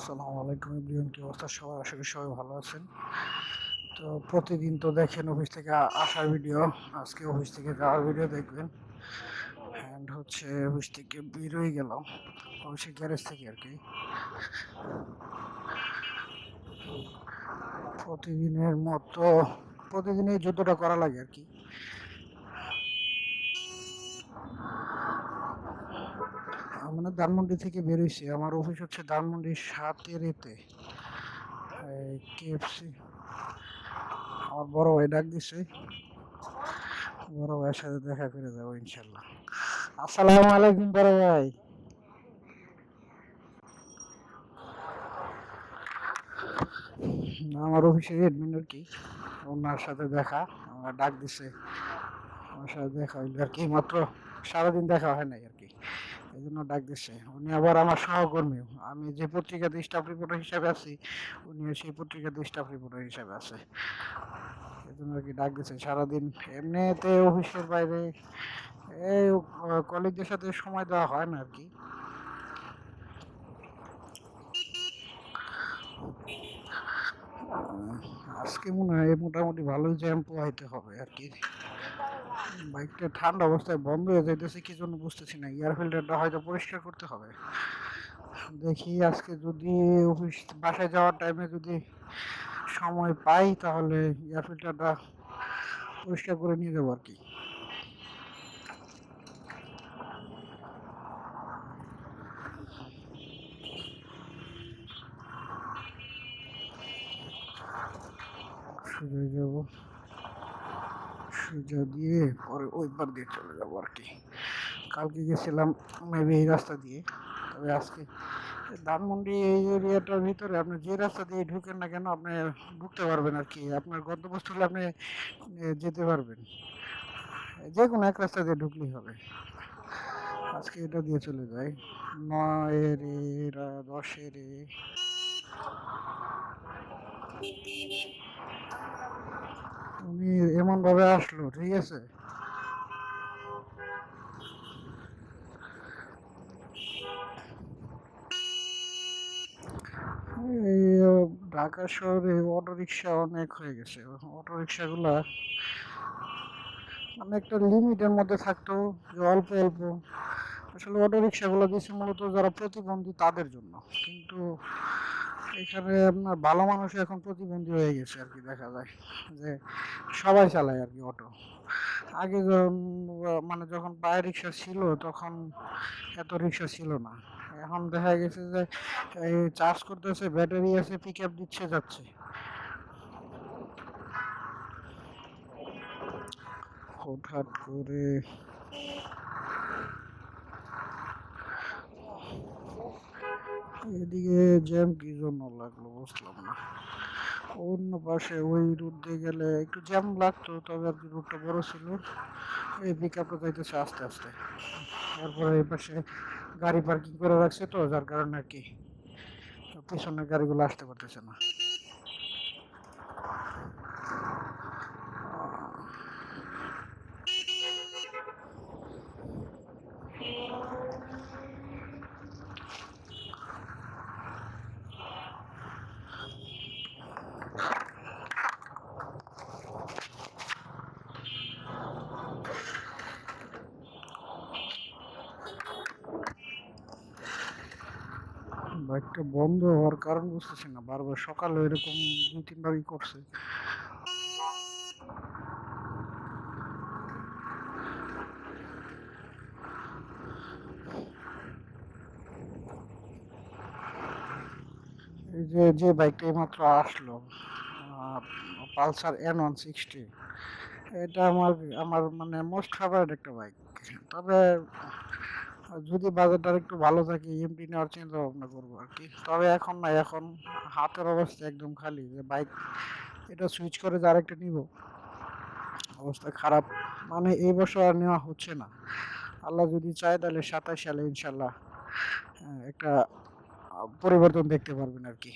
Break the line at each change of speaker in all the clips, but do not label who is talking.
আসসালামু আলাইকুম এভরিওয়ান, কি অবস্থা সবার? আশা করি সবাই ভালো আছেন। তো প্রতিদিন তো দেখেন অফিস থেকে আসার ভিডিও, আজকে অফিস থেকে যাওয়ার ভিডিও দেখবেন। অ্যান্ড হচ্ছে অফিস থেকে বেরোই গেলাম, অবশ্যই গ্যারেজ থেকে আর কি। প্রতিদিনের মতো প্রতিদিন এই যুদ্ধটা করা লাগে আর কি। মানে ধানমন্ডি থেকে বেরোইছি, আমার অফিস হচ্ছে ধানমন্ডির 7 এতে কেএফসি। আমার বড় ভাই ডাক দিছে, বড় ভাইয়ের সাথে দেখা করে যাবো ইনশাল্লাহ। আসসালামু আলাইকুম বড় ভাই। আমার অফিসের অ্যাডমিন আর কি, ওনার সাথে দেখা, আমার ডাক দিছে, আমার সাথে দেখা হইলো আর কি। মাত্র সারাদিন দেখা হয় নাই আর কি, এই জন্য ডাক দিছে। উনি আবার আমার সহকর্মী, আমি যে পত্রিকাতে স্টাফ রিপোর্টার হিসাবে আছি, উনি সেই পত্রিকাতে স্টাফ রিপোর্টার হিসাবে আছে, এই জন্য আর কি ডাক দিছে সারাদিন। এমনিতে অফিসের বাইরে এই কলিগদের সাথে সময় দেওয়া হয় না আর কি। আজকে মনে হয় মোটামুটি ভালোই জ্যাম পোহাইতে হবে আর কি। বাইকটা ঠান্ডা অবস্থায় বন্ধ হয়ে যাইতেছে, কি জন্য বুঝতেছি না। এয়ার ফিল্টারটা হয়তো পরিষ্কার করতে হবে। দেখি আজকে যদি অফিস বাসায় যাওয়ার টাইমে যদি সময় পাই, তাহলে এয়ার ফিল্টারটা পরিষ্কার করে নিয়ে যাবো আর কি। সোজা যাবো, সোজা দিয়ে পরে ওই পার দিয়ে চলে যাবো আর কি। কালকে গেছিলাম মেবি এই রাস্তা দিয়ে, তবে আজকে ধানমন্ডি এই এরিয়াটার ভিতরে আপনি যে রাস্তা দিয়ে ঢুকেন না কেন, আপনি ঢুকতে পারবেন আর কি। আপনার গন্তব্যস্থলে আপনি যেতে পারবেন, যে কোনো এক রাস্তা দিয়ে ঢুকলেই হবে। আজকে এটা দিয়ে চলে যাই, 9 10। উনি এমন ভাবে আসলো, ঠিক আছে। এই ঢাকা শহরে অটো রিক্সা অনেক হয়ে গেছে। অটো রিক্সাগুলা মানে একটা লিমিটের মধ্যে থাকতো, যে অল্প অল্প। আসলে অটো রিক্সাগুলো দিচ্ছে মূলত যারা প্রতিবন্ধী তাদের জন্য, কিন্তু এখানে আপনার ভালো মানুষ এখন প্রতিবন্ধী হয়ে গেছে আর কি। দেখা যায় যে সবাই চালায় আর কি অটো। আগে মানে যখন পায়ে রিক্সা ছিল, তখন এত রিক্সা ছিল না। এখন দেখা গেছে যে এই চার্জ করতেছে, ব্যাটারি আছে, পিক আপ দিচ্ছে, যাচ্ছে। হুটহাট করে এদিকে জ্যাম কি জন্য লাগলো বুঝলাম না। অন্য পাশে ওই রুট দিয়ে গেলে একটু জ্যাম লাগতো, তবে আর কি রুটটা বড় ছিল। এই পিক আপটা যাইতেছে আস্তে আস্তে। তারপরে এই পাশে গাড়ি পার্কিং করে রাখছে, তো যার কারণে আর কি পিছনের গাড়িগুলো আসতে পারতেছে না। বাইকটা বন্ধ হওয়ার কারণ বুঝতেছি না, বারবার সকালে এরকম 2 3 বারই করছে। এই যে যে বাইকটা মাত্র আসলো, পালসার N160, এটা আমার আমার মানে মোস্ট ফেভারিট একটা বাইক। তবে যদি বাজেটটা একটু ভালো থাকে, এমটি নেওয়ার চিন্তা ভাবনা করবো আর কি। তবে এখন না, এখন হাতের অবস্থা একদম খালি, যে বাইক এটা সুইচ করে যে আরেকটা নিব, অবস্থা খারাপ। মানে এই বছর আর নেওয়া হচ্ছে না। আল্লাহ যদি চায় তাহলে 27 সালে ইনশাল্লাহ একটা পরিবর্তন দেখতে পারবেন আর কি।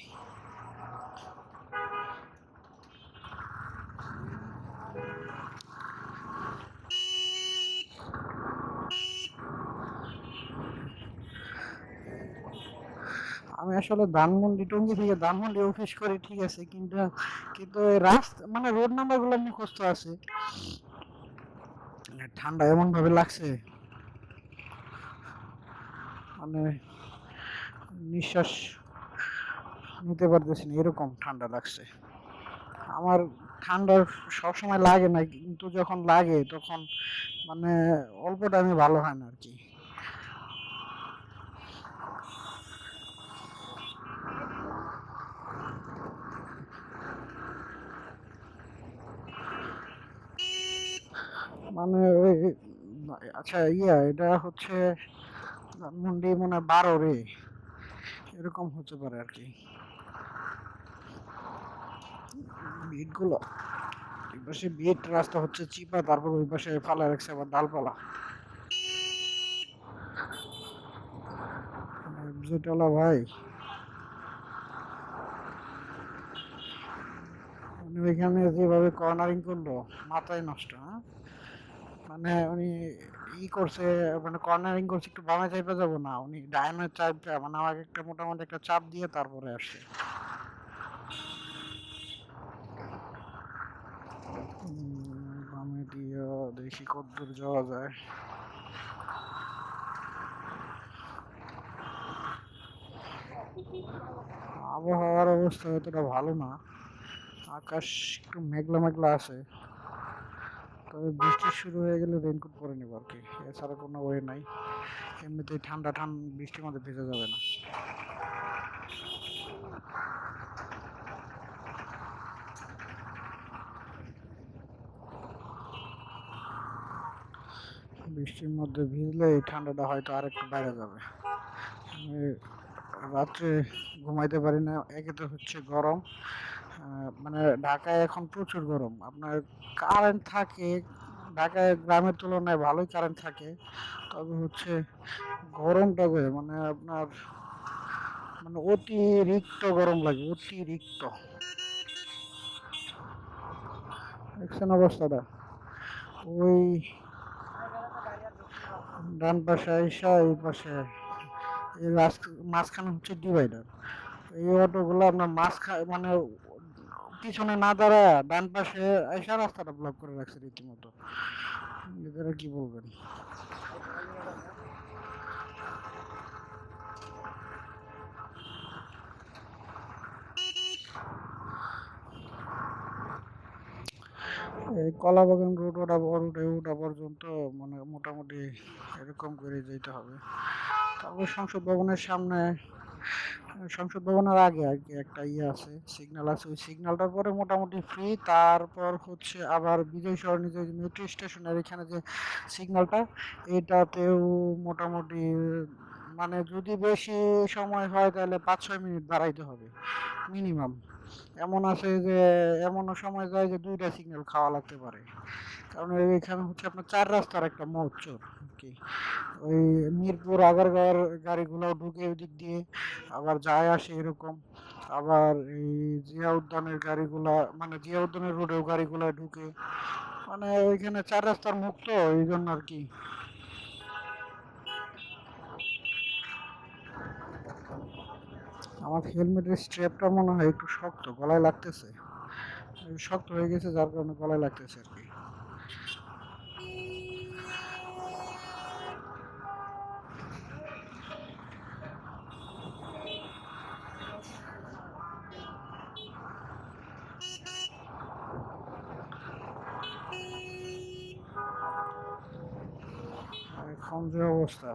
আমি আসলে ধানমন্ডি টঙ্গী থেকে ধানমন্ডি অফিস করি, ঠিক আছে, কিন্তু কিন্তু এই রাস্তা মানে রোড নাম্বার গুলো মুখস্থ আছে। ঠান্ডা এমন ভাবে লাগছে, মানে নিঃশ্বাস নিতে পারতেছি না, এরকম ঠান্ডা লাগছে আমার। ঠান্ডা সবসময় লাগে না, কিন্তু যখন লাগে তখন মানে অল্প টাইমে ভালো হয় না আর কি। মানে ওই, আচ্ছা এটা হচ্ছে ধানমন্ডি মনে হয় 12 রে, এরকম হতে পারে আর কি। বিট গুলো এই পাশে বিট রাস্তা হচ্ছে চিপা, তারপর ওই পাশে ফালা রাখছে আবার ডালপালা। যেটালা ভাই, উনি ওইখানে যেভাবে কর্নারিং করলো, মাথায় নষ্ট, হ্যাঁ। মানে উনি করছে, মানে কর্নারিং করছে, একটু বামে চাইপা যাবো না, উনি ডাইনে চাইপা মানে আমাকে একটা মোটামুটি একটা চাপ দিয়ে তারপরে আসছে। বামে দিয়ে দেখি কতদূর যাওয়া যায়। আবহাওয়ার অবস্থা এতটা ভালো না, আকাশ একটু মেঘলা মেঘলা আছে। তবে বৃষ্টি শুরু হয়ে গেলে রেইনকোট পরে নেবো আর কি, এছাড়া কোনো ওয়ে নাই। এমনিতেই ঠান্ডা ঠান্ডা বৃষ্টির মধ্যে ভেজা যাবে না। বৃষ্টির মধ্যে ভিজলে এই ঠান্ডাটা হয়তো আর একটু বেড়ে যাবে। আমি রাত্রে ঘুমাইতে পারি না, একে তো হচ্ছে গরম, মানে ঢাকায় এখন প্রচুর গরম। আপনার কারেন্ট থাকে, ঢাকায় গ্রামের তুলনায় ভালোই কারেন্ট থাকে, তবে হচ্ছে গরমটা মানে আপনার মানে অতিরিক্ত গরম লাগে, অতিরিক্ত। দেখছেন অবস্থাটা, ওই ডান পাশে আইসা এই পাশে, এই মাঝখানে হচ্ছে ডিভাইডার। এই অটোগুলো আপনার মানে পিছনে না দাঁড়ায় ডান পাশে আইসা রাস্তাটা ব্লক করে রাখছে রীতিমতো। এদের কি বলবেন। এই কলাবাগান রোড ওটা পর্যন্ত মানে মোটামুটি এরকম করে যেতে হবে। তারপর সংসদ ভবনের সামনে, সংসদ ভবনের আগে আর কি একটা আছে, সিগন্যাল আছে, ওই সিগন্যালটার পরে মোটামুটি ফ্রি। তারপর হচ্ছে আবার বিজয় সরণি যে মেট্রো স্টেশনের এখানে যে সিগন্যালটা, এটাতেও মোটামুটি মানে যদি বেশি সময় হয় তাহলে 5-6 মিনিট দাঁড়াইতে হবে মিনিমাম। এমন আছে যে এমনও সময় যায় যে 2টা সিগন্যাল খাওয়া লাগতে পারে, কারণ এখানে হচ্ছে আপনার 4 রাস্তার একটা মোড় চোর আর কি। ওই মিরপুর আগারগাঁওয়ের গাড়িগুলো ঢুকে ওই দিক দিয়ে, আবার যায় আসে এরকম। আবার এই জিয়া উদ্যানের গাড়িগুলা, মানে জিয়া উদ্যানের রোডেও গাড়িগুলা ঢুকে, মানে ওইখানে 4 রাস্তার মুখ তো, এই জন্য আর কি। আমার হেলমেটের স্ট্র্যাপটা মনে হয় একটু শক্ত, গলায় লাগতেছে, শক্ত হয়ে গেছে যার কারণে গলায় লাগতেছে আর কি। এখন যে অবস্থা,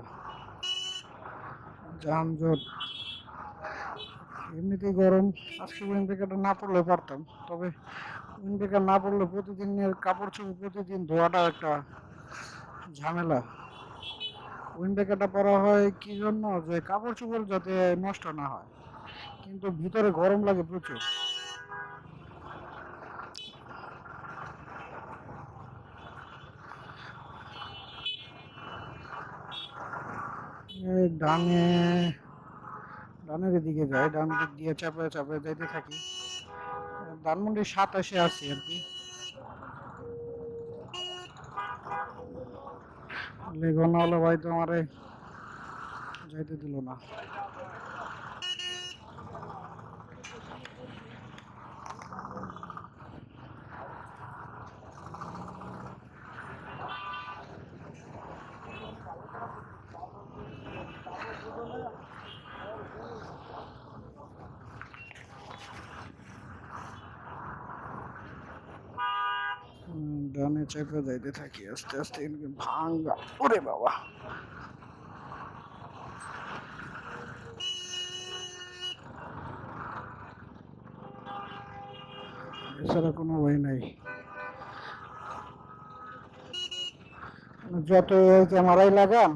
যানজট, এমনিতেই গরম। আজকে উইন্ড ব্রেকারটা না পড়লে পারতাম, তবে উইন্ড ব্রেকার না পড়লে প্রতিদিনের কাপড় চোপড় প্রতিদিন ধোয়াটা একটা ঝামেলা। উইন্ড ব্রেকারটা পরা হয় কি জন্য, যে কাপড় চোপড় যাতে নষ্ট না হয়, কিন্তু ভিতরে গরম লাগে প্রচুর। এই ডানের দিকে যাই, ডান দিক দিয়ে চাপে চাপে যাইতে থাকি। ধানমন্ডির 27-এ আছি আর কি। লেগুনাওয়ালা ভাই তো আমারে যাইতে দিল না। ডানে চেপে যাইতে থাকি আস্তে আস্তে ভাঙ্গা। ওরে বাবা, এছাড়া কোনো ওয়ে নাই। যত ক্যামেরাই লাগান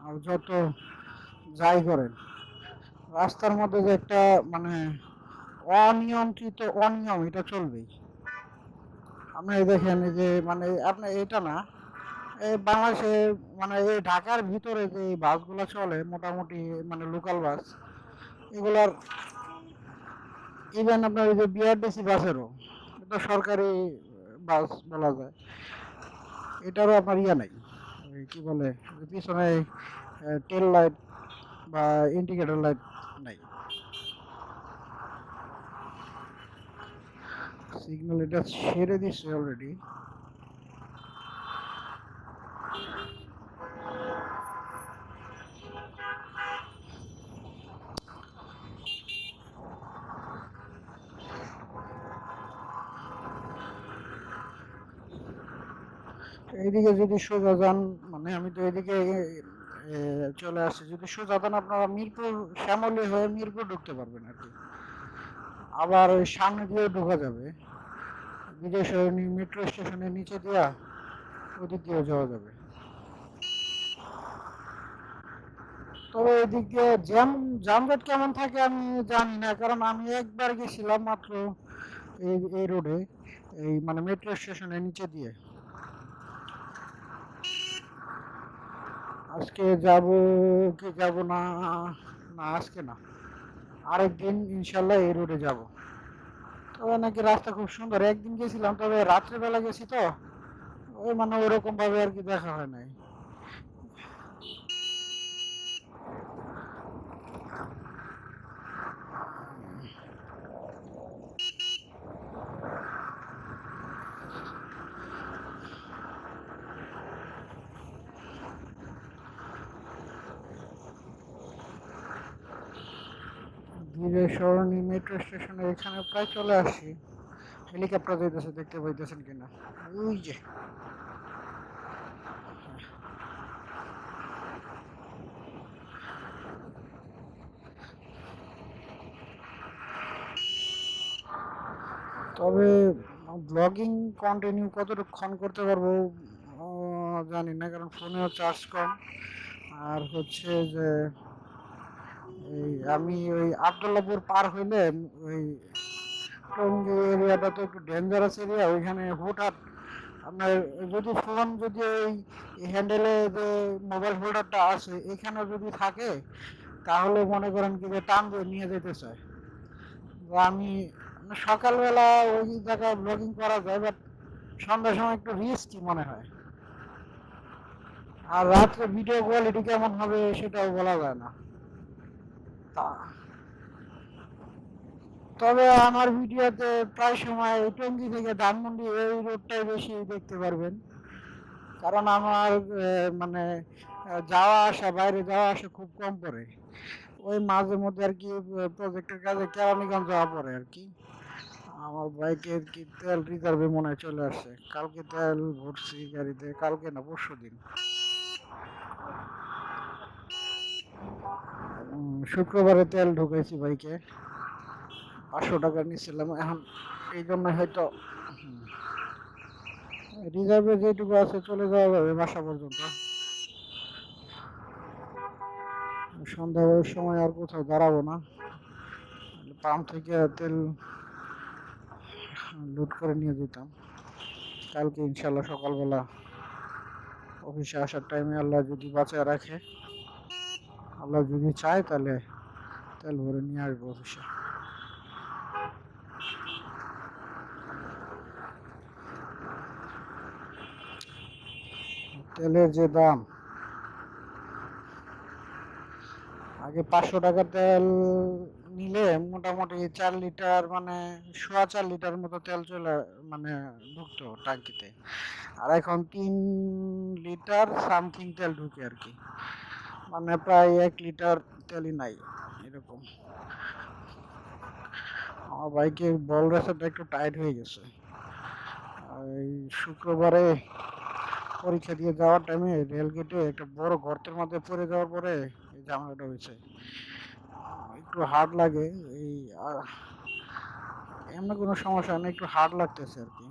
আর যত যাই করেন, রাস্তার মধ্যে যে একটা মানে অনিয়ন্ত্রিত অনিয়ম এটা চলবেই। আপনি দেখেন এই যে মানে আপনি এটা না, এই বাংলাদেশে মানে এই ঢাকার ভিতরে যে বাসগুলো চলে মোটামুটি মানে লোকাল বাস, এগুলার ইভেন আপনার এই যে বিআরটিসি বাসেরও, এটা সরকারি বাস বলা যায়, এটারও আপনার ইয়া নাই, ওই কি বলে পিছনে টেল লাইট বা ইন্ডিকেটর লাইট নাই। সিগন্যাল এটা ছেড়ে দিচ্ছে অলরেডি। এইদিকে যদি সোজা যান, মানে আমি তো এদিকে চলে আসছি, যদি সোজা যান আপনারা মিরপুর শ্যামলী হয়ে মিরপুর ঢুকতে পারবেন আর কি। আবার ওই সামনে দিয়ে ঢোকা যাবে, বিজয় সরণি মেট্রো স্টেশনের নিচে দিয়া ওদিক দিয়ে যাওয়া যাবে। তবে এদিক দিয়ে যানজট কেমন থাকে আমি জানি না, কারণ আমি একবার গেছিলাম মাত্র এই রোডে, এই মানে মেট্রো স্টেশনের নিচে দিয়ে। আজকে যাব কি যাব না, না আজকে না, আরেকদিন ইনশাল্লাহ এই রোডে যাব। তবে নাকি রাস্তা খুব সুন্দর, একদিন গেছিলাম তবে রাত্রেবেলা গেছি তো, ওই মানে ওইরকম ভাবে আর কি দেখা হয় নাই। ধীরে সরণি মেট্রো স্টেশনের এখানে প্রায় চলে আসছি। হেলিকপ্টার যাইতেছে, দেখতে পাইতেছেন কিনা, ওই যে। তবে ব্লগিং কন্টিনিউ কতটুক্ষণ করতে পারবো জানি না, কারণ ফোনেও চার্জ কম। আর হচ্ছে যে এই আমি ওই আবদুল্লাপুর পার হইলে ওই টঙ্গী এরিয়াটা তো একটু ডেঞ্জারাস এরিয়া, ওইখানে হুটহাট আপনার যদি ফোন যদি এই হ্যান্ডেলে যে মোবাইল হোল্ডারটা আছে এখানে যদি থাকে, তাহলে মনে করেন কি যে টান দিয়ে নিয়ে যেতে চায়। তো আমি সকালবেলা ওই জায়গায় ব্লগিং করা যায়, বাট সন্ধ্যার সময় একটু রিস্কি মনে হয়। আর রাত্রে ভিডিও কোয়ালিটি কেমন হবে সেটাও বলা যায় না। তা তবে আমার ভিডিওতে প্রায় সময় টঙ্গী থেকে ধানমন্ডি এই রোডটাই বেশি দেখতে পারবেন, কারণ আমার মানে যাওয়া আসা, বাইরে যাওয়া আসা খুব কম পড়ে। ওই মাঝে মধ্যে আর কি প্রজেক্টের কাজে কেরানীগঞ্জ যাওয়া পড়ে আর কি। আমার বাইকের কি তেল রিজার্ভে মনে হয় চলে আসছে, কালকে তেল ভরছি গাড়িতে, কালকে না পরশু দিন। শুক্রবারে তেল ঢুকাইছি বাইকে, 500 টাকা নিয়েছিলাম, এখন এই জন্য হয়তো রিজার্ভে যেটুকু আছে চলে যাওয়া যাবে বাসা পর্যন্ত। সন্ধ্যার সময় আর কোথাও দাঁড়াবো না, পাম্প থেকে তেল লোড করে নিয়ে যেতাম। কালকে ইনশাল্লাহ সকালবেলা অফিসে আসার টাইমে আল্লাহ যদি বাঁচায় রাখে, আল্লাহ যদি চায়, তাহলে তেল ভরে নিয়ে আসবো অফিসে। তেলের যে দাম, আগে 500 টাকা তেল নিলে মোটামুটি 4 লিটার মানে 4.25 লিটার মতো তেল চলে মানে ঢুকতো টাঙ্কিতে, আর এখন 3 লিটার সামথিং তেল ঢুকে আর কি, মানে প্রায় 1 লিটার তেলই নাই এরকম। আমার বাইকের বল রেসারটা একটু টাইট হয়ে গেছে, এই শুক্রবারে পরীক্ষা দিয়ে যাওয়ার টাইমে রেলগেটে একটা বড় গর্তের মধ্যে পড়ে যাওয়ার পরে এই ঝামেলাটা হয়েছে। একটু হার্ড লাগে এই এমনি কোনো সমস্যা নেই, একটু হার্ড লাগতেছে আর কি।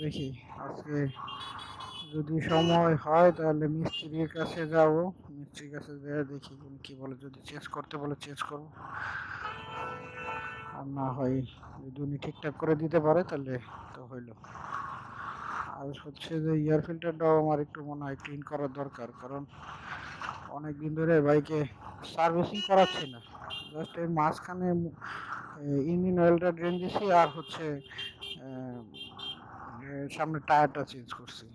দেখি আজকে যদি সময় হয় তাহলে মিস্ত্রির কাছে যাব, মিস্ত্রির কাছে যেয়ে দেখি উনি কি বলে, যদি চেঞ্জ করতে বলে চেঞ্জ করবো, আর না হয় যদি উনি ঠিকঠাক করে দিতে পারে তাহলে তো হইলো। আর হচ্ছে যে এয়ার ফিল্টারটাও আমার একটু মনে হয় ক্লিন করার দরকার, কারণ অনেক দিন ধরে বাইকে সার্ভিসিং করাচ্ছি না, জাস্ট এই মাঝখানে ইঞ্জিন অয়েলটা ড্রেন দিছি আর হচ্ছে আহ, সামনে টায়ারটা চেঞ্জ করছি।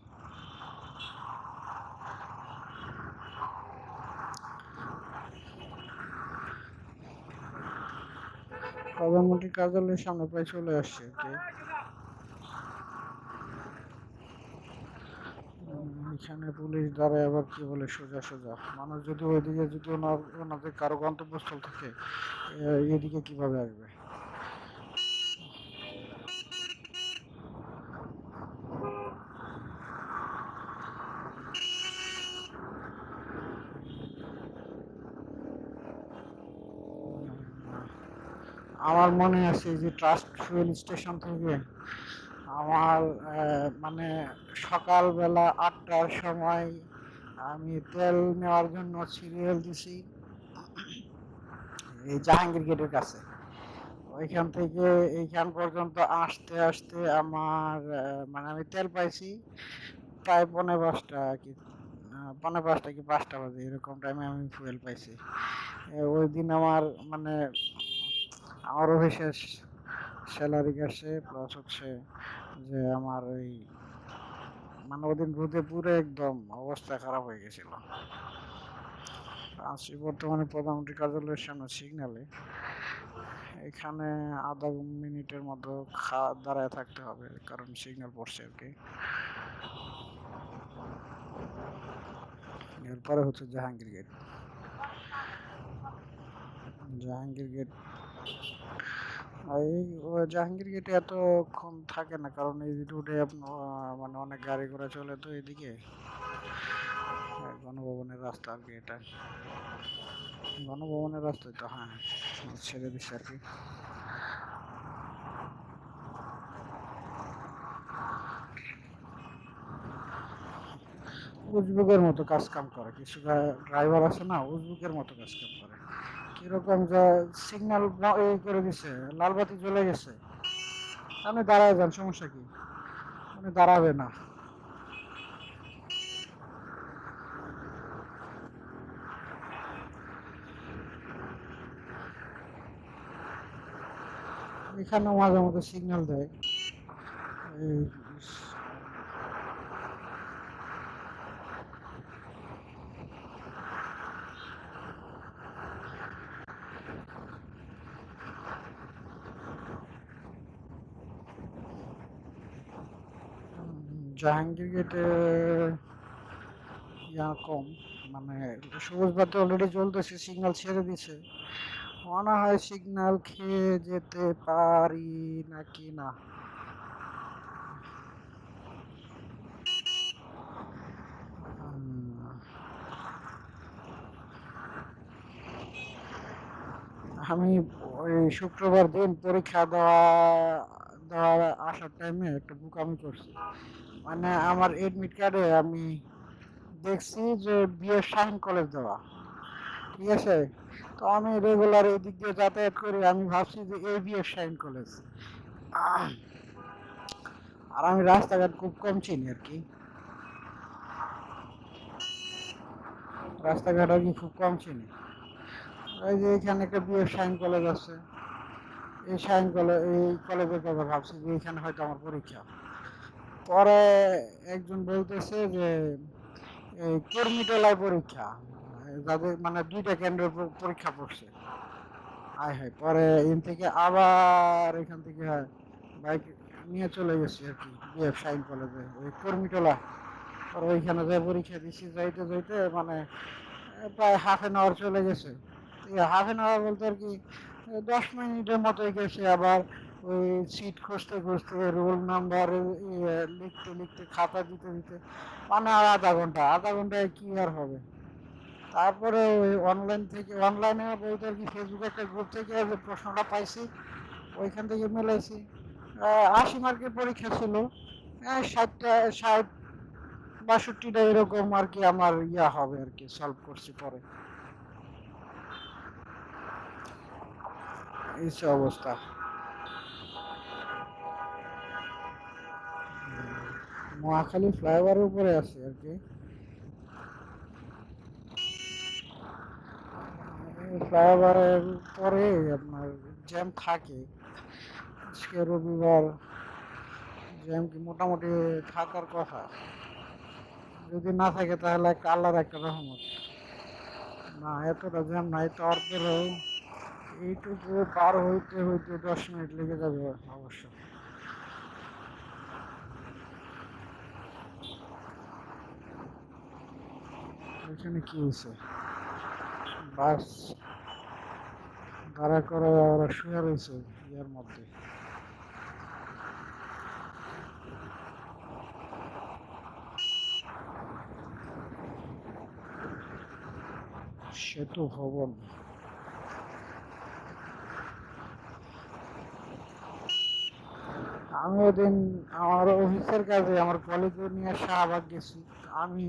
প্রধানমন্ত্রী কার্যালয়ের সামনে প্রায় চলে আসছে আর কি। এখানে পুলিশ দাঁড়ায় আবার কি বলে সোজা সোজা, মানুষ যদি ওইদিকে যদি ওনাদের কারো গন্তব্যস্থল থাকে এদিকে কিভাবে আসবে। আমার মনে আছে যে ট্রাস্ট ফুয়েল স্টেশন থেকে আমার মানে সকালবেলা 8টার সময় আমি তেল নেওয়ার জন্য সিরিয়াল দিছি এই জাহাঙ্গীর গেটের কাছে। ওইখান থেকে এইখান পর্যন্ত আসতে আসতে আমার মানে আমি তেল পাইছি প্রায় 5:45 কি 5:45 কি 5টা বাজে, এরকম টাইমে আমি ফুয়েল পাইছি। ওই দিন আমার মানে আমার অফিসের স্যালারি গেছে, প্লাস হচ্ছে যে আমার ওই মানে ওদিন রোদে পুরো একদম অবস্থা খারাপ হয়ে গেছিল। আছি বর্তমানে প্রধানমন্ত্রী কার্যালয়ের সামনে সিগন্যালে। এখানে আধা মিনিটের মতো দাঁড়ায় থাকতে হবে, কারণ সিগন্যাল পড়ছে আর কি। এরপরে হচ্ছে জাহাঙ্গীর গেট। জাহাঙ্গীর গেট এই জাহাঙ্গীর গেটে এতক্ষণ থাকে না, কারণ এই রুটে মানে অনেক গাড়ি ঘোড়া চলে তো এদিকে। গণভবনের রাস্তা আর কি এটা, গণভবনের রাস্তায় তো হ্যাঁ ছেড়ে দিচ্ছে আর কি। উজবুকের মতো কাজ কাম করে কিছু ড্রাইভার আছে না, উজবুকের মতো কাজ কাম করে। কিরকম যে সিগন্যাল এই করে দিছে, লাল বাতি জ্বলে গেছে, আপনি দাঁড়ায় যান, সমস্যা কি, উনি দাঁড়াবে না। এখানেও মাঝে মধ্যে সিগন্যাল দেয় এই জাহাঙ্গীর গেটে ইয়া কম, মানে সবুজ বাতি অলরেডি জ্বলতেছে, সিগন্যাল ছেড়ে দিছে, মনে হয় সিগন্যাল খেয়ে যেতে পারি নাকি না। আমি ওই শুক্রবার দিন পরীক্ষা দেওয়ার আসার টাইমে একটা বোকামি করছি, মানে আমার এডমিট কার্ডে আমি দেখছি যে বিএস শাহিন কলেজ দেওয়া, ঠিক আছে। তো আমি রেগুলার এদিক দিয়ে যাতায়াত করি, আমি ভাবছি যে এই বিএস শাহিন কলেজ। আর আমি রাস্তাঘাট খুব কম চিনি আর কি, রাস্তাঘাট আর কি খুব কম চিনি। ওই যে এখানে একটা বিএস শাহিন কলেজ আছে, এই শাহিন কলেজ, এই কলেজের কথা ভাবছি যে এখানে হয়তো আমার পরীক্ষা। পরে একজন বলতেছে যে এই কর্মীটোলায় পরীক্ষা, যাদের মানে 2টা কেন্দ্রের পরীক্ষা পড়ছে। হায় হায়, পরে এখান থেকে আবার এখান থেকে বাইক নিয়ে চলে গেছি আর কি বিএফ শাহিন কলেজে ওই কর্মীটোলা। পরে ওইখানে যে পরীক্ষা দিছি যাইতে যাইতে মানে প্রায় হাফ চলে গেছে। হাফ অ্যান আওয়ার বলতে আর কি 10 মিনিটের মতো গেছে, আবার ওই সিট খুঁজতে খুঁজতে রোল নাম্বার লিখতে লিখতে খাতা দিতে দিতে মানে আর আধা ঘন্টায় কি আর হবে। তারপরে ওই অনলাইনে বলতে আর কি ফেসবুকে একটা গ্রুপ থেকে যে প্রশ্নটা পাইছি ওইখান থেকে মিলাইছি। 80 মার্কের পরীক্ষা ছিল। 60টা 60 62টা এরকম আর কি আমার ইয়া হবে আর কি সলভ করছি পরে। এই সে অবস্থা। মহাখালী ফ্লাইওভারের উপরে আছে আর কি। ফ্লাইওভারের পরে আপনার জ্যাম থাকে। আজকে রবিবার, জ্যাম কি মোটামুটি থাকার কথা। যদি না থাকে তাহলে একটা আল্লাহর একটা রহমত। না এতটা জ্যাম নাই, তারপরেও এইটুকু পার হইতে হইতে 10 মিনিট লেগে যাবে অবশ্য। এখানে কি হয়েছে? বাস দাঁড়া করে ওরা শুয়ে রয়েছে ইয়ার মধ্যে। সেতু ভবন। আমি ওদিন আমার অফিসের কাজে আমার কলিগকে নিয়ে শাহবাগ গেছি। আমি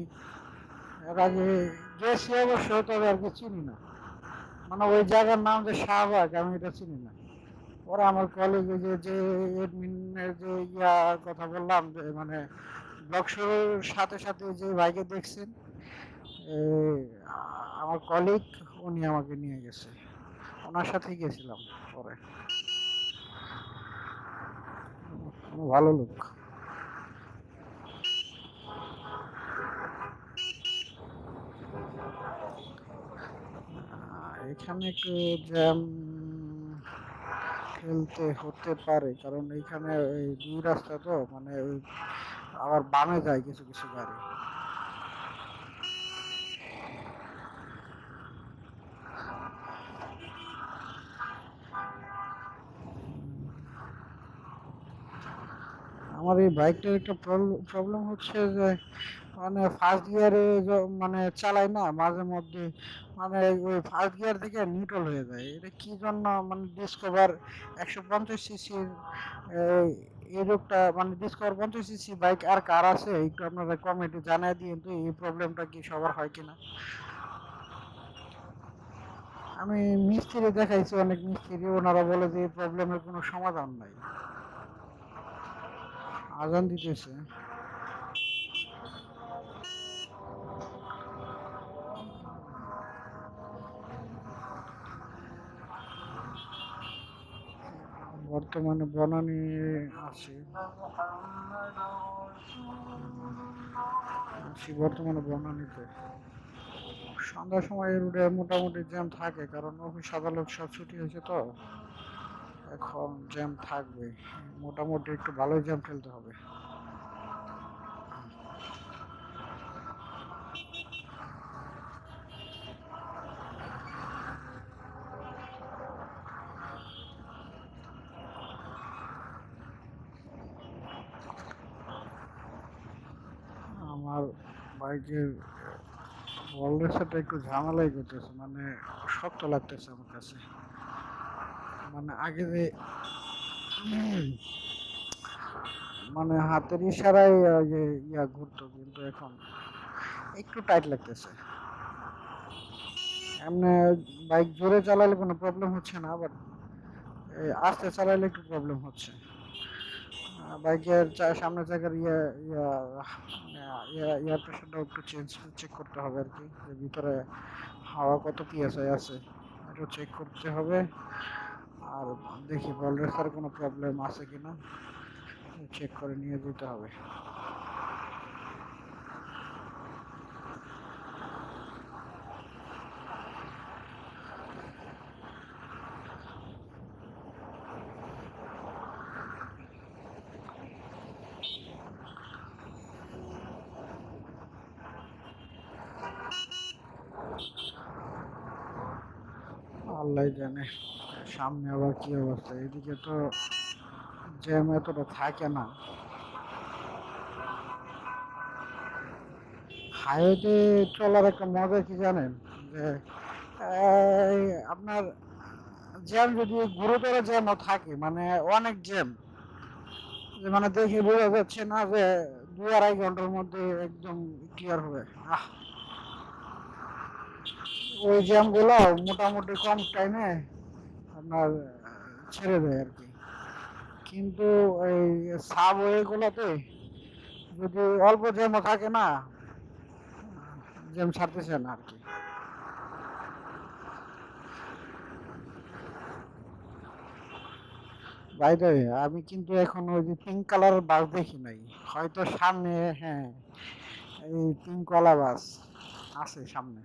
এর আগে গেছি অবশ্য, তবে আর কি চিনি না। মানে ওই জায়গার নাম যে শাহবাগ আমি এটা চিনি না। ওরা আমার কলেজে যে এডমিনের যে কথা বললাম যে মানে ব্লক শুরুর সাথে সাথে যে ভাইকে দেখছেন, এই, আমার কলিগ, উনি আমাকে নিয়ে গেছে। ওনার সাথেই গেছিলাম পরে। ভালো লোক। এখানে একটু জ্যাম ফেলতে হতে পারে, কারণ এইখানে ওই দুই রাস্তা তো মানে ওই আবার বামে যায় কিছু কিছু গাড়ি। আমার এই বাইকটার একটা প্রবলেম হচ্ছে যে মানে ফার্স্ট গিয়ারে মানে চালাই না মাঝে মধ্যে, মানে ওই ফার্স্ট গিয়ার থেকে নিউট্রাল হয়ে যায়। এটা কি জন্য? মানে ডিসকভার 150 সিসির এই রোগটা, মানে ডিসকভার 50 সিসি বাইক আর কার আছে একটু আপনারা কমেন্টে জানাই দিন তো, এই প্রবলেমটা কি সবার হয় কিনা। আমি মিস্ত্রি দেখাইছি, অনেক মিস্ত্রি, ওনারা বলে যে এই প্রবলেমের কোনো সমাধান নাই। আজান দিতেছে। বর্তমানে বনানী আছি। বর্তমানে বনানীতে। সন্ধ্যার সময় এই রুটে মোটামুটি জ্যাম থাকে, কারণ অফিস আদালত সব ছুটি হয়েছে তো। এখন জ্যাম থাকবে, মোটামুটি একটু ভালোই জ্যাম ফেলতে হবে। আমার বাইকের ওয়ালরেসটা একটু ঝামেলাই করতেছে, মানে শক্ত লাগতেছে আমার কাছে। মানে আগে যে মানে হাতের ইশারায় যে ঘুরতো, কিন্তু এখন একটু টাইট লাগতেছে। এমনি বাইক জোরে চালালে কোনো প্রবলেম হচ্ছে না, বাট আস্তে চালালে একটু প্রবলেম হচ্ছে। বাইকের সামনের চাকার এয়ার প্রেশারটাও একটু চেক করতে হবে আর কি, যে ভিতরে হাওয়া কত পিএসআই আছে এটা চেক করতে হবে। আর দেখি বল রেসার কোনো প্রবলেম আছে কিনা চেক করে নিয়ে যেতে হবে। আল্লাহ জানে সামনে আবার কি অবস্থা। এদিকে তো জ্যাম এতটা থাকে না। হাইওয়েতে চলার একটা মজা কি জানেন? যে এই আপনার জ্যাম যদি গুরুতর জ্যামও থাকে মানে অনেক জ্যাম, যে মানে দেখে বোঝা যাচ্ছে না যে 2-2.5 ঘন্টার মধ্যে একদম ক্লিয়ার হবে। আহ ওই জ্যাম গুলো মোটামুটি কম টাইমে আপনার ছেড়ে দেয় আর কি। কিন্তু এই সাবওয়ে গুলোতে যদি অল্প জ্যামও থাকে না, জ্যাম ছাড়তেছে না আর কি। বাই দ্য ওয়ে, আমি কিন্তু এখন ওই যে পিঙ্ক কালারের বাস দেখি নাই। হয়তো সামনে, হ্যাঁ, এই পিঙ্ক ওয়ালা বাস আছে সামনে।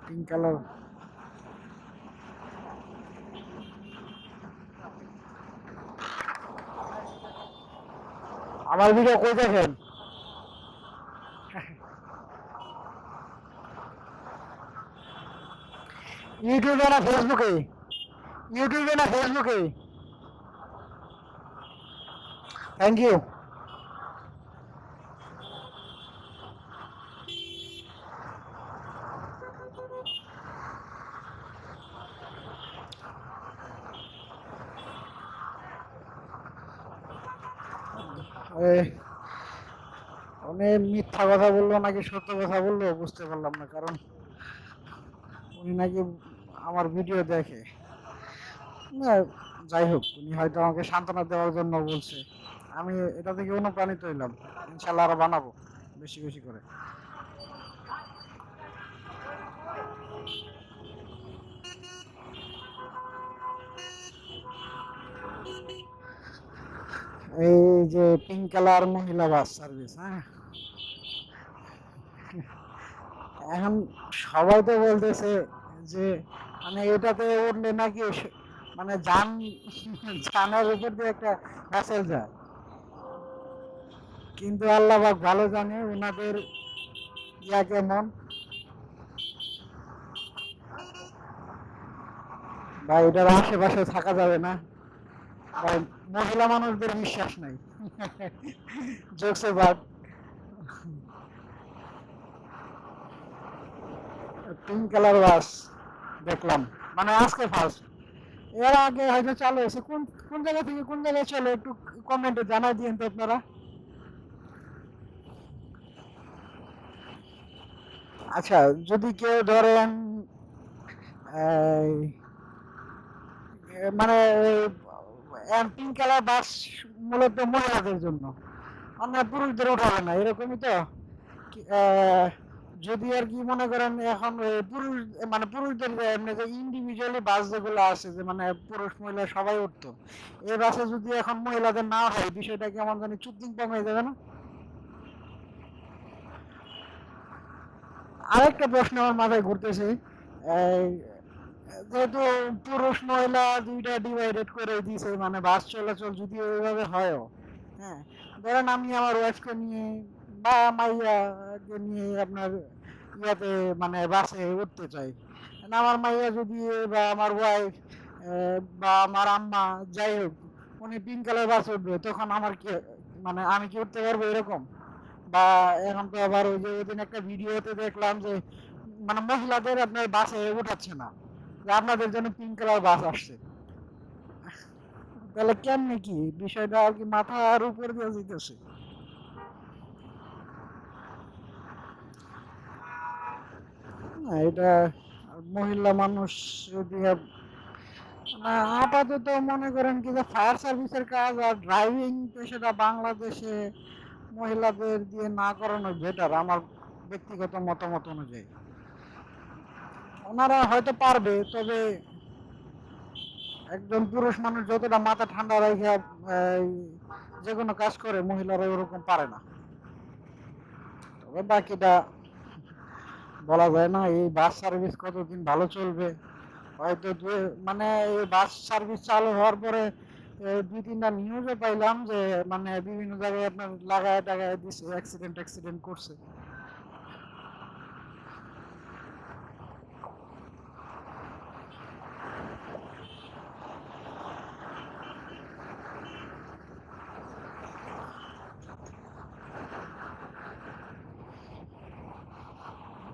Pink colour. আমার ভিডিও কই দেখেন? ইউটিউবে না ফেসবুকে? ইউটিউবে না ফেসবুকে? Thank you. উনি মিথ্যা কথা বললো নাকি সত্য কথা বললো বুঝতে পারলাম না, কারণ উনি নাকি আমার ভিডিও দেখে। না, যাই হোক, উনি হয়তো আমাকে সান্ত্বনা দেওয়ার জন্য বলছে। আমি এটা থেকে অনুপ্রাণিত হইলাম, ইনশাল্লাহ আরো বানাবো বেশি বেশি করে। এই যে পিঙ্ক কালার মহিলা বাস সার্ভিস, হ্যাঁ, এখন সবাই তো বলতেছে যে মানে এটাতে উঠলে নাকি মানে যান জানার উপর দিয়ে একটা ভেসেল যায়। কিন্তু আল্লাহ পাক ভালো জানে ওনাদের ইয়া কেমন। বা এটার আশেপাশে থাকা যাবে না, বা মহিলা মানুষদের বিশ্বাস নাই। জোকসে বাট পিঙ্ক কালার বাস দেখলাম, মানে আজকে ফার্স্ট। এর আগে হয়তো চালু হয়েছে, কোন কোন জায়গা থেকে কোন জায়গায় চলে একটু কমেন্টে জানাই দিন তো আপনারা। আচ্ছা, যদি কেউ ধরেন এই, মানে পিঙ্ক কালার বাস মূলত মহিলাদের জন্য, মানে পুরুষদের উঠাবে না, এরকমই তো? যদি আর কি মনে করেন এখন পুরুষ, মানে পুরুষদের এমনি যে ইন্ডিভিজুয়ালি বাস যেগুলো আছে, যে মানে পুরুষ মহিলা সবাই উঠতো, এই বাসে যদি এখন মহিলাদের না হয়, বিষয়টা কেমন জানি চুপ হয়ে যাবে না? আরেকটা প্রশ্ন আমার মাথায় ঘুরতেছে, এই যেহেতু পুরুষ মহিলা দুইটা ডিভাইডেড করে দিয়েছে, মানে বাস চলাচল যদি ওইভাবে হয়ও, হ্যাঁ, ধরেন আমি আমার ওয়াইফকে নিয়ে বা মাইয়াকে নিয়ে আপনার ইয়াতে মানে বাসে উঠতে চাই, না আমার মাইয়া যদি বা আমার ওয়াইফ বা আমার আম্মা, যাই হোক, উনি পিঙ্ক কালার বাসে উঠবে, তখন আমার কি, মানে আমি কি উঠতে পারবো এরকম? বা এখন তো আবার ওই যে ওইদিন একটা ভিডিওতে দেখলাম যে মানে মহিলাদের আপনার বাসে উঠাচ্ছে না, যে আপনাদের জন্য পিঙ্ক কালার বাস আসছে। তাহলে কেমনে কি বিষয়টা আর কি মাথার উপর দিয়ে যেতেছে? না, এটা মহিলা মানুষ যদি না, আপাতত মনে করেন কি যে ফায়ার সার্ভিসের কাজ আর ড্রাইভিং পেশাটা বাংলাদেশে মহিলাদের দিয়ে না করানো বেটার আমার ব্যক্তিগত মতামত অনুযায়ী। ওনারা হয়তো পারবে, তবে একজন পুরুষ মানুষ যতটা মাথা ঠান্ডা রেখে যে কোনো কাজ করে, মহিলারা ওরকম পারে না। তবে বাকিটা বলা যায় না, এই বাস সার্ভিস কতদিন ভালো চলবে। হয়তো মানে এই বাস সার্ভিস চালু হওয়ার পরে 2-3টা নিউজও পাইলাম যে মানে বিভিন্ন জায়গায় আপনার লাগায় টাগায় দিছে, অ্যাক্সিডেন্ট অ্যাক্সিডেন্ট করছে।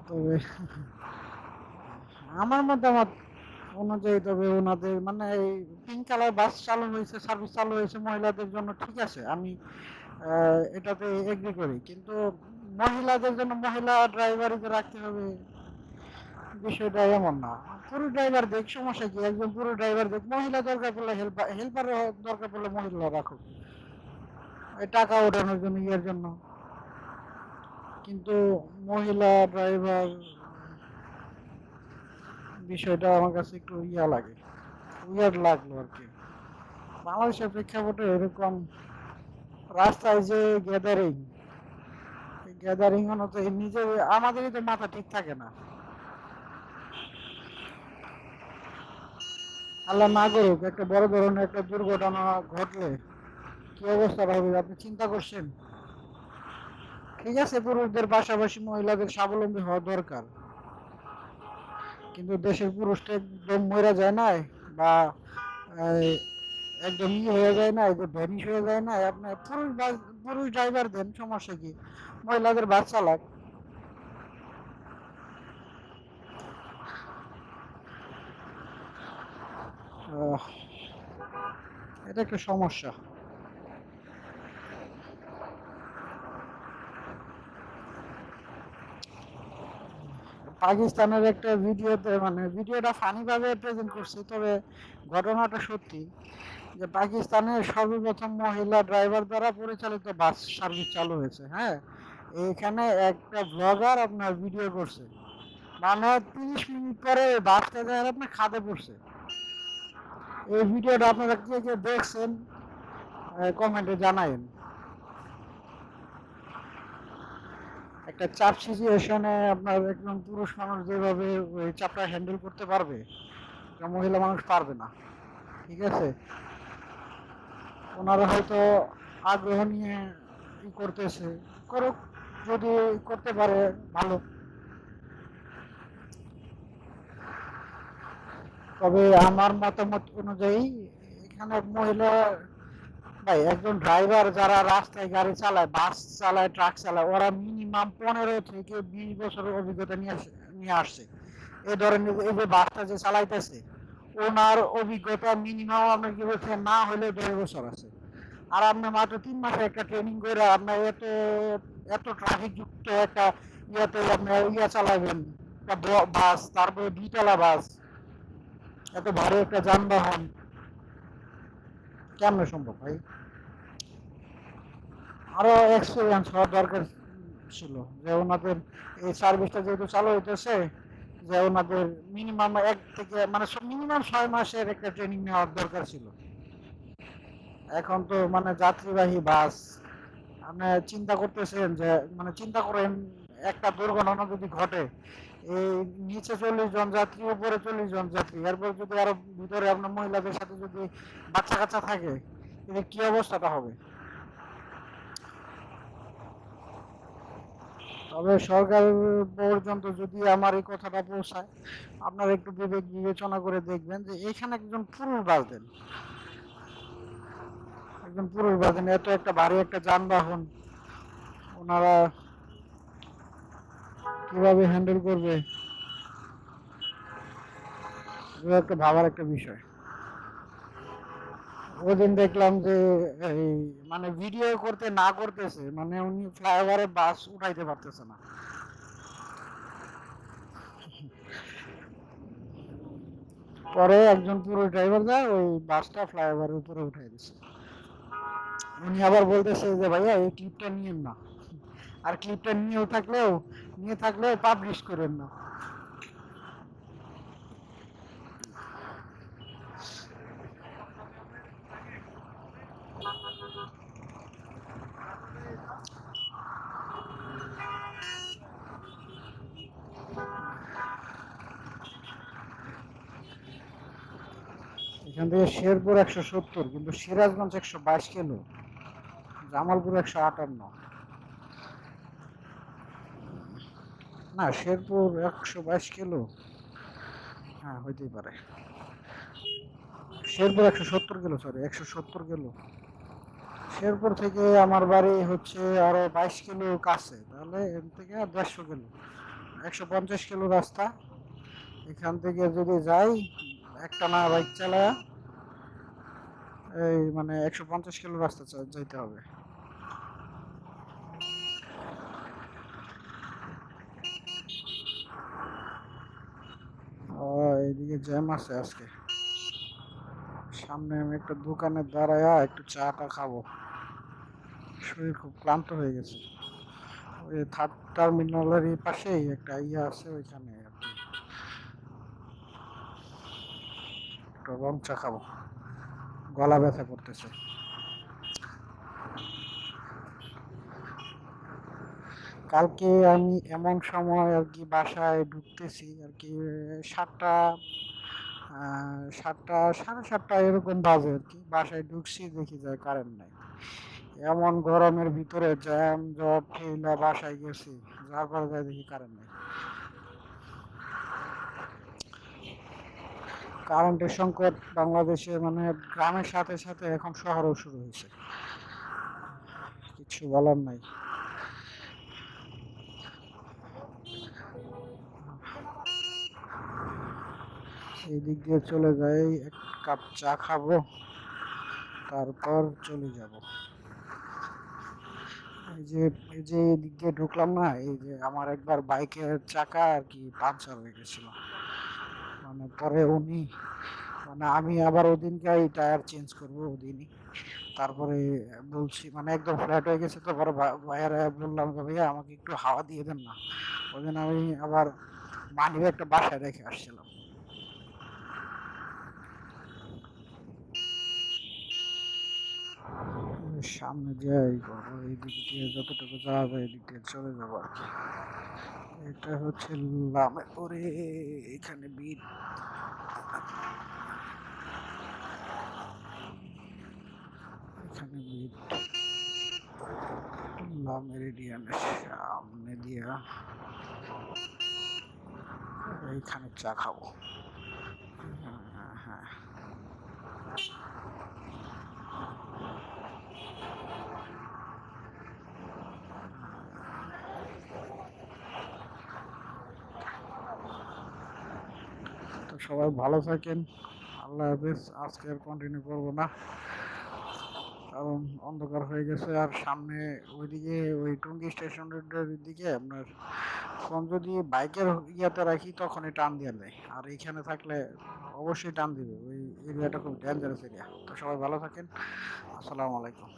তবে আমার মতামত অনুযায়ী, তবে ওনাদের মানে এই পিঙ্ক কালার বাস চালু হয়েছে, সার্ভিস চালু হয়েছে মহিলাদের জন্য, ঠিক আছে, আমি এটাতে এগ্রি করি, কিন্তু মহিলাদের জন্য মহিলা ড্রাইভারকে রাখতে হবে, বিষয়টা এমন না। পুরুষ ড্রাইভার দেখ, সমস্যা কি, একজন পুরুষ ড্রাইভার দেখ, মহিলা দরকার পড়লে হেল্পার দরকার পড়লে মহিলা রাখুক, এই টাকা ওঠানোর জন্য, ইয়ের জন্য। কিন্তু মহিলা ড্রাইভার বিষয়টা আমার কাছে একটু ইয়া লাগে, উইয়ার্ড লাগলো আর কি। বাংলাদেশের প্রেক্ষাপটে এরকম রাস্তায় যে গ্যাদারিং, গ্যাদারিং তো নিজে আমাদেরই তো মাথা ঠিক থাকে না। আল্লাহ না করুক একটা বড় ধরনের একটা দুর্ঘটনা ঘটলে কি অবস্থাটা হবে আপনি চিন্তা করছেন? ঠিক আছে, পুরুষদের পাশাপাশি মহিলাদের স্বাবলম্বী হওয়া দরকার, কিন্তু দেশের পুরুষটা একদম মরে যায় না, বা এই, একদম হয়ে যায় না, একদম ভ্যানিশ হয়ে যায় না, আপনার পুরুষ ড্রাইভার দেন, সমস্যা কি, মহিলাদের বাস চালাক। আহ, এটা একটা সমস্যা। পাকিস্তানের একটা ভিডিওতে, মানে ভিডিওটা ফানি ভাবে প্রেজেন্ট করছে, তবে ঘটনাটা সত্যি, যে পাকিস্তানের সর্বপ্রথম মহিলা ড্রাইভার দ্বারা পরিচালিত বাস সার্ভিস চালু হয়েছে, হ্যাঁ। এখানে একটা ব্লগার আপনার ভিডিও করছে, মানে 30 মিনিট পরে বাসটা যায় আপনার খাদে পড়ছে। এই ভিডিওটা আপনারা কে কে দেখছেন কমেন্টে জানায়েন। একটা চাপ সিচুয়েশনে আপনার একজন পুরুষ মানুষ যেভাবে ওই চাপটা হ্যান্ডেল করতে পারবে, মহিলা মানুষ পারবে না, ঠিক আছে। ওনারা হয়তো আগ্রহ নিয়ে ই করতেছে, করুক, যদি করতে পারে ভালো। তবে আমার মতামত অনুযায়ী এখানে মহিলা, ভাই একজন ড্রাইভার যারা রাস্তায় গাড়ি চালায়, বাস চালায়, ট্রাক চালায়, ওরা মিনিমাম 15 থেকে 20 বছরের অভিজ্ঞতা নিয়ে আসছে। এই ধরেন এই যে বাসটা যে চালাইতেছে, ওনার অভিজ্ঞতা মিনিমাম আপনার কি বলছে না হলে 10 বছর আছে। আর আপনি মাত্র 3 মাসে একটা ট্রেনিং করে আপনার এত এত ট্রাফিক যুক্ত একটা ইয়াতে আপনার ইয়া চালাবেন, একটা বাস, তারপরে 2 তলা বাস, এত ভারী একটা যানবাহন, কেমন সম্ভব ভাই? আরো এক্সপিরিয়েন্স হওয়ার দরকার ছিল, যে ওনাদের এই সার্ভিসটা যেহেতু চালু হইতেছে, যে ওনাদের মিনিমাম 1 থেকে মানে মিনিমাম 6 মাসের একটা ট্রেনিং নেওয়ার দরকার ছিল। এখন তো মানে যাত্রীবাহী বাস, আপনি চিন্তা করতেছেন যে, মানে চিন্তা করেন একটা দুর্ঘটনা যদি ঘটে, এই নিচে 40 জন যাত্রী, উপরে 40 জন যাত্রী, এরপর যদি আরো ভিতরে আপনার মহিলাদের সাথে যদি বাচ্চা কাচ্চা থাকে, এটা কি অবস্থাটা হবে? তবে সরকার পর্যন্ত যদি আমার এই কথাটা পৌঁছায়, আপনারা একটু বিবেক বিবেচনা করে দেখবেন যে এখানে একজন পুরুষ বাস দেন, একজন পুরুষ বাস দেন, এত একটা ভারী একটা যানবাহন ওনারা কিভাবে হ্যান্ডেল করবে, এটা একটা ভাবার একটা বিষয়। ওদিন দেখলাম যে এই মানে ভিডিও করতে না করতেছে, মানে উনি ফ্লাইওভারে বাস উঠাইতে পারতেছে না। পরে একজন পুরো ড্রাইভার যায় ওই বাসটা ফ্লাইওভারের উপরে উঠাই দিচ্ছে। উনি আবার বলতেছে যে ভাইয়া এই ক্লিপটা নিয়েন না, আর ক্লিপটা নিয়ে থাকলেও পাবলিশ করেন না। এখান থেকে শেরপুর 170, কিন্তু সিরাজগঞ্জ 122 কিলো, জামালপুর 158। না, শেরপুর 122 কিলো, হ্যাঁ হইতেই পারে। Sherpur 170 kilo, sorry 170 kilo. Sherpur থেকে আমার বাড়ি হচ্ছে আরো 22 কিলো কাছে, তাহলে এর থেকে 150 কিলো, 150 কিলো রাস্তা। এখান থেকে যদি যাই একটানা বাইক চালায়া এই মানে 150 কিলো রাস্তা যাইতে হবে। ও, এইদিকে জ্যাম আছে আজকে। সামনে আমি একটা দোকানে দাঁড়ায়া একটু চাটা খাবো। শরীর খুব ক্লান্ত হয়ে গেছে। ওই থার্ড টার্মিনালের পাশেই একটা ইয়ে আছে, ওইখানে আর কি একটু রং চা খাবো। গলা ব্যথা করতেছে। কালকে আমি এমন সময় আর কি বাসায় ঢুকতেছি আর কি 7টা 7টা 7:30 এরকম বাজে আর কি। বাসায় ঢুকছি দেখি যায় কারেন্ট নাই। এমন গরমের ভিতরে জ্যাম জট ঠেলা বাসায় গেছি, যার পরে যাই দেখি কারেন্ট নাই। কারেন্টের সংকট বাংলাদেশে মানে গ্রামের সাথে সাথে এখন শহরেও শুরু হয়েছে, কিছু বলার নাই। এই দিক দিয়ে চলে যাই, এক কাপ চা খাবো, তারপর চলে যাব। এই যে এই যে এই দিক দিয়ে ঢুকলাম না, এই যে আমার একবার বাইকের চাকা আর কি পাঞ্চার হয়ে গেছিল। মানে পরে উনি মানে আমি আবার ওদিনকে এই টায়ার চেঞ্জ করবো ওদিনই। তারপরে বলছি মানে একদম ফ্ল্যাট হয়ে গেছে, তো পরে ভাইয়ারা বললাম যে ভাইয়া আমাকে একটু হাওয়া দিয়ে দেন না। ওই দিন আমি আবার মানিব্যাগটা বাসায় রেখে আসছিলাম। সামনে যাই করবো, এই দিক দিয়ে যতটুকু যাওয়া যায় এই দিক দিয়ে চলে যাবো আর কি। এটা হচ্ছে লামে ওরে, এখানে বিট, এখানে বিট লা মেরিডিয়ানের সামনে দিয়া এইখানে চা খাবো। হ্যাঁ, হ্যাঁ। তো সবাই ভালো থাকেন। আল্লাহ হাফেজ। আজকে আর কন্টিনিউ করবো না, কারণ অন্ধকার হয়ে গেছে। আর সামনে ওইদিকে ওই টুঙ্গি স্টেশনের দিকে আপনার ফোন যদি বাইকের ইয়াতে রাখি তখনই টান দিয়ে দেয়, আর এইখানে থাকলে অবশ্যই টান দিবে। ওই এরিয়াটা খুব ডেঞ্জারাস এরিয়া। তো সবাই ভালো থাকেন। আসসালামু আলাইকুম।